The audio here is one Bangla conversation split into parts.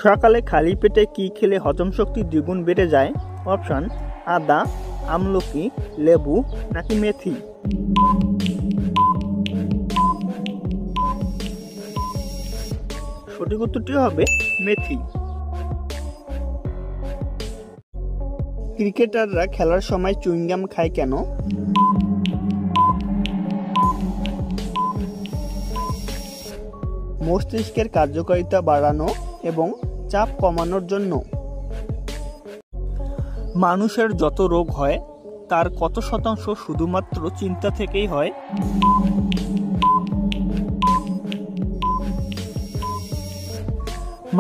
সকালে খালি পেটে কি খেলে হজম শক্তি দ্বিগুণ বেড়ে যায়? অপশন আদা, আমলকি, লেবু নাকি মেথি। সঠিক উত্তরটি হবে মেথি। ক্রিকেটাররা খেলার সময় চুইংগাম খায় কেন? মস্তিষ্কের কার্যকারিতা বাড়ানো এবং চাপ কমানোর জন্য। মানুষের যত রোগ হয় তার কত শতাংশ শুধুমাত্র চিন্তা থেকেই হয়?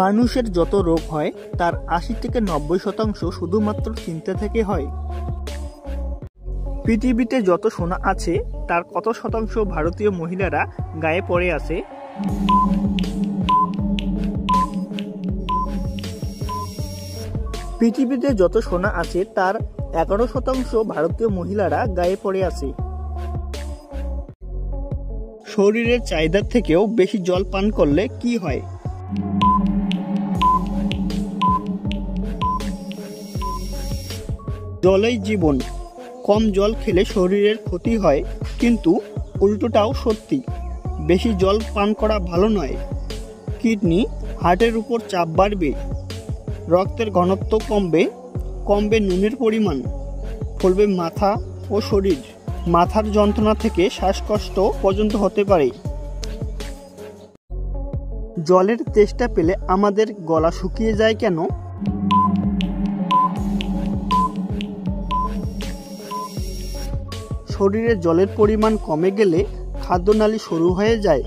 মানুষের যত রোগ হয় তার ৮০ থেকে ৯০% শুধুমাত্র চিন্তা থেকে হয়। পৃথিবীতে যত সোনা আছে তার কত শতাংশ ভারতীয় মহিলারা গায়ে পরে আছে? পৃথিবীতে যত সোনা আছে তার ১১% ভারতীয় মহিলারা গায়ে পরে আছে। শরীরের চাহিদার থেকেও বেশি জল পান করলে কি হয়? জলই জীবন। কম জল খেলে শরীরের ক্ষতি হয়, কিন্তু উল্টোটাও সত্যি। বেশি জল পান করা ভালো নয়। কিডনি, হার্টের উপর চাপ বাড়বে, রক্তের ঘনত্ব কমবে নুনের পরিমাণ, ফলবে মাথা ও শরীর। মাথার যন্ত্রণা থেকে শ্বাসকষ্ট পর্যন্ত হতে পারে। জলের তেষ্টা পেলে আমাদের গলা শুকিয়ে যায় কেন? শরীরে জলের পরিমাণ কমে গেলে খাদ্যনালী সরু হয়ে যায়,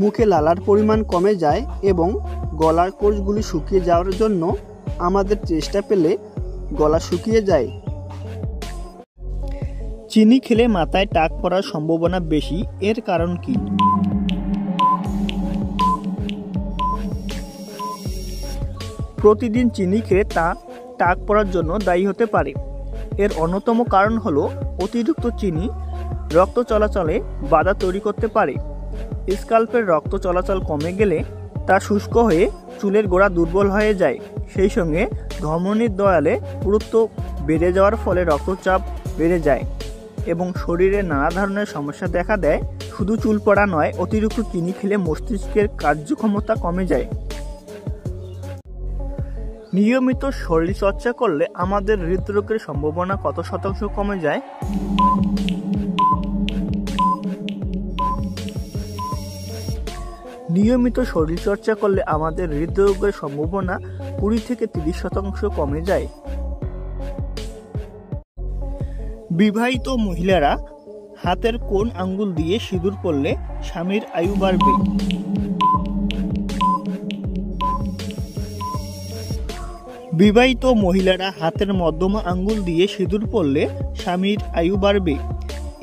মুখে লালার পরিমাণ কমে যায় এবং গলার কোষগুলি শুকিয়ে যাওয়ার জন্য আমাদের তেষ্টা পেলে গলা শুকিয়ে যায়। চিনি খেলে মাথায় টাক পড়ার সম্ভাবনা বেশি, এর কারণ কি? প্রতিদিন চিনি খেয়ে তা টাক পড়ার জন্য দায়ী হতে পারে। এর অন্যতম কারণ হলো অতিরিক্ত চিনি রক্ত চলাচলে বাধা তৈরি করতে পারে। স্ক্যাল্পের রক্ত চলাচল কমে গেলে তা শুষ্ক হয়ে চুলের গোড়া দুর্বল হয়ে যায়। সেই সঙ্গে ধমনীর দেয়ালে পুরুত্ব বেড়ে যাওয়ার ফলে রক্তচাপ বেড়ে যায় এবং শরীরে নানা ধরনের সমস্যা দেখা দেয়। শুধু চুল পড়া নয়, অতিরিক্ত চিনি খেলে মস্তিষ্কের কার্যক্ষমতা কমে যায়। নিয়মিত শরীরচর্চা করলে আমাদের হৃদরোগের সম্ভাবনা কত শতাংশ কমে যায়? নিয়মিত শরীরচর্চা করলে আমাদের হৃদরোগের সম্ভাবনা ২০ থেকে ৩০% কমে যায়। বিবাহিত মহিলারা হাতের কোন আঙ্গুল দিয়ে সিঁদুর পরলে স্বামীর আয়ু বাড়বে? বিবাহিত মহিলারা হাতের মধ্যমা আঙ্গুল দিয়ে সিঁদুর পরলে স্বামীর আয়ু বাড়বে।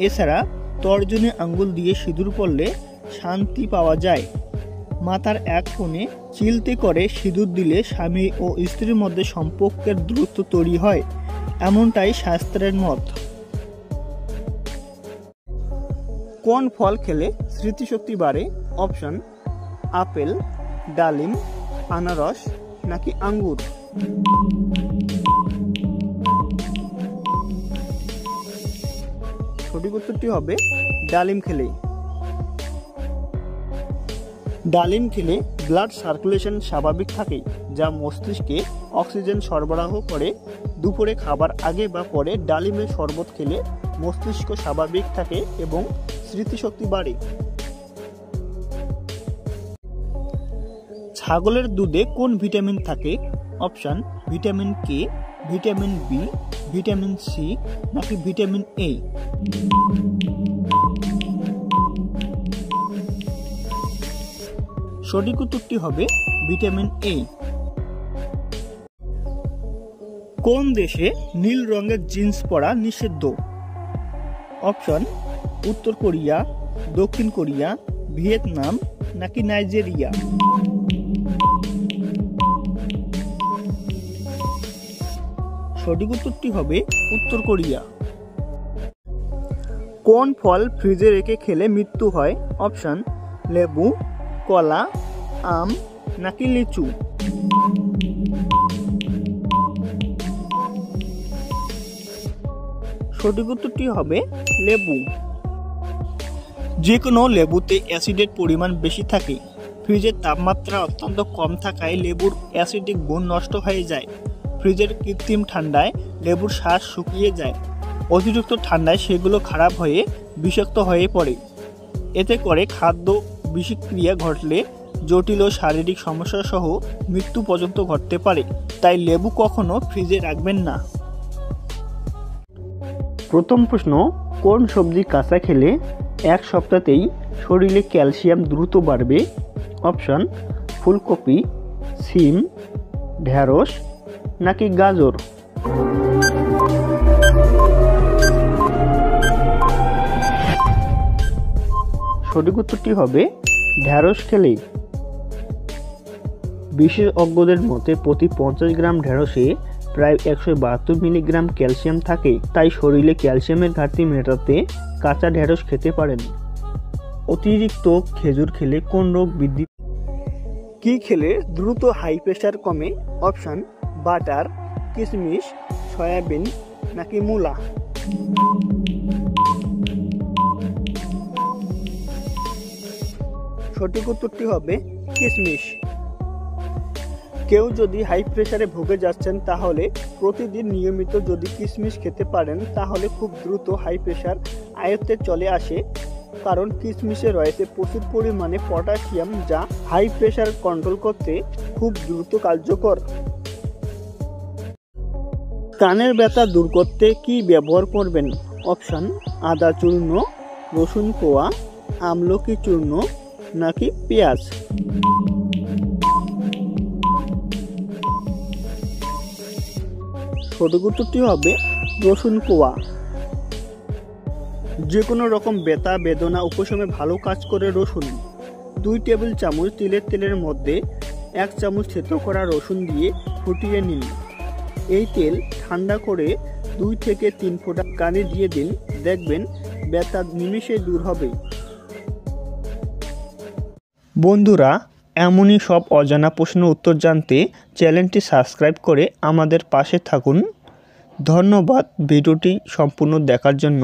এছাড়া তর্জনী আঙ্গুল দিয়ে সিঁদুর পরলে শান্তি পাওয়া যায়। মাথার এক কোণে চিলতে করে সিঁদুর দিলে স্বামী ও স্ত্রীর মধ্যে সম্পর্কের দূরত্ব তৈরি হয়, এমনটাই শাস্ত্রের মত। কোন ফল খেলে স্মৃতিশক্তি বাড়ে? অপশন আপেল, ডালিম, আনারস নাকি আঙ্গুর। সঠিক উত্তরটি হবে ডালিম খেলে। ডালিম খেলে ব্লাড সার্কুলেশন স্বাভাবিক থাকে, যা মস্তিষ্কে অক্সিজেন সরবরাহ করে। দুপুরে খাবার আগে বা পরে ডালিমের শরবত খেলে মস্তিষ্ক স্বাভাবিক থাকে এবং স্মৃতিশক্তি বাড়ে। ছাগলের দুধে কোন ভিটামিন থাকে? Option vitamin K, vitamin B, vitamin C নাকি ভিটামিন এ। সঠিক উত্তরটি হবে ভিটামিন এ। কোন দেশে নীল রঙের জিন্স পরা নিষিদ্ধ? অপশন উত্তর কোরিয়া, দক্ষিণ কোরিয়া, ভিয়েতনাম নাকি নাইজেরিয়া। সঠিক উত্তরটি হবে উত্তর কোরিয়া। কোন ফল ফ্রিজে রেখে খেলে মৃত্যু হয়? অপশন লেবু, কলা, আম নাকি লিচু। সঠিক উত্তরটি হবে লেবু। যে কোনো লেবুতে অ্যাসিডের পরিমাণ বেশি থাকে। ফ্রিজের তাপমাত্রা অত্যন্ত কম থাকায় লেবুর অ্যাসিডিক গুণ নষ্ট হয়ে যায়। ফ্রিজের কৃত্রিম ঠান্ডায় লেবুর শ্বাস শুকিয়ে যায়। অতিরিক্ত ঠান্ডায় সেগুলো খারাপ হয়ে বিষাক্ত হয়ে পড়ে। এতে করে খাদ্য বিষক্রিয়া ঘটলে জটিল ও শারীরিক সমস্যা সহ মৃত্যু পর্যন্ত ঘটতে পারে। তাই লেবু কখনো ফ্রিজে রাখবেন না। প্রথম প্রশ্ন, কোন সবজি কাঁচা খেলে এক সপ্তাহতেই শরীরে ক্যালসিয়াম দ্রুত বাড়বে? অপশন: ফুলকপি, সিম, ঢেঁড়স নাকি গাজর? সঠিক উত্তরটি হবে ঢেঁড়স খেলেই। বিশেষজ্ঞদের মতে প্রতি 50 গ্রাম ঢেঁড়সে প্রায় 172 মিলিগ্রাম ক্যালসিয়াম থাকে। তাই শরীরে ক্যালসিয়ামের ঘাটতি মেটাতে কাঁচা ঢেঁড়স খেতে পারেন। অতিরিক্ত খেজুর খেলে কোন রোগ বৃদ্ধি? কি খেলে দ্রুত হাই প্রেশার কমে? অপশন: বাটার, কিশমিশ, সয়াবিন নাকি মূলা? সঠিক উত্তরটি হবে কিশমিশ। কেউ যদি হাই প্রেসারে ভুগে যাচ্ছেন তাহলে প্রতিদিন নিয়মিত যদি কিশমিশ খেতে পারেন তাহলে খুব দ্রুত হাই প্রেসার আয়ত্তে চলে আসে। কারণ কিশমিশে রয়েছে প্রচুর পরিমাণে পটাশিয়াম, যা হাই প্রেসার কন্ট্রোল করতে খুব দ্রুত কার্যকর। কানের ব্যথা দূর করতে কি ব্যবহার করবেন? অপশন: আদা চূর্ণ, রসুন কোয়া, আমলকি চূর্ণ নাকি পেঁয়াজ? সঠিক উত্তরটি হবে রসুন কোয়া। যে কোনো রকম ব্যথা বেদনা উপশমে ভালো কাজ করে রসুন। 2 টেবিল চামচ তিলের তেলের মধ্যে 1 চামচ থেতো করা রসুন দিয়ে ফুটিয়ে নিন। এই তেল ঠান্ডা করে 2 থেকে 3 ফোঁটা কানে দিয়ে দিন, দেখবেন ব্যথা নিমেষে দূর হবে। বন্ধুরা, এমনই সব অজানা প্রশ্নের উত্তর জানতে চ্যানেলটি সাবস্ক্রাইব করে আমাদের পাশে থাকুন। ধন্যবাদ ভিডিওটি সম্পূর্ণ দেখার জন্য।